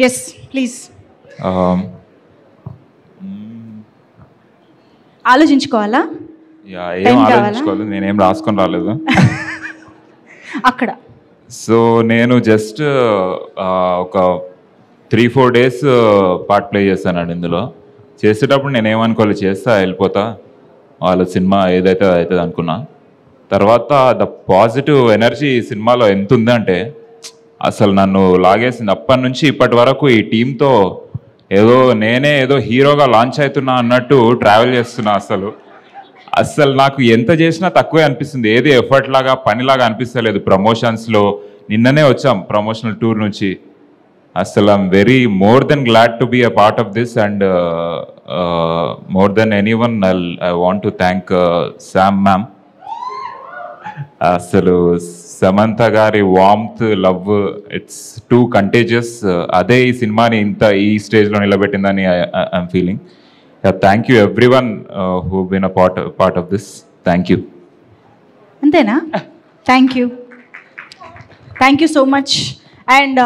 Yes please. ఆలోచించుకోవాలా? ఏం ఆలోచించుకోవాలి, నేనేం రాసుకొని రాలేదు. అక్కడ సో నేను జస్ట్ ఒక 3-4 days పార్ట్ ప్లే చేశానండి. ఇందులో చేసేటప్పుడు నేనేమనుకోవాలి, చేస్తా వెళ్ళిపోతా, వాళ్ళ సినిమా ఏదైతే అవుతుంది అనుకున్నా. తర్వాత ద పాజిటివ్ ఎనర్జీ ఈ సినిమాలో ఎంత ఉందంటే అసలు నన్ను లాగేసింది. అప్పటి నుంచి ఇప్పటి వరకు ఈ టీంతో నేనే ఏదో హీరోగా లాంచ్ అవుతున్నా అన్నట్టు ట్రావెల్ చేస్తున్నా. అసలు నాకు ఎంత చేసినా తక్కువే అనిపిస్తుంది. ఏది ఎఫర్ట్ లాగా పనిలాగా అనిపిస్తలేదు. ప్రమోషన్స్లో నిన్ననే వచ్చాం ప్రమోషనల్ టూర్ నుంచి. అసలు I'm very more than glad to be a part of this and more than anyone I want to thank Sam ma'am. అసలు సమంత గారి warmth, love, it's too contagious. అదే ఈ సినిమాని ఈ స్టేజ్లో నిలబెట్టిందని I'm feeling. Thank you everyone who been a part of this. Thank you. అంతేనా? Thank you so much. And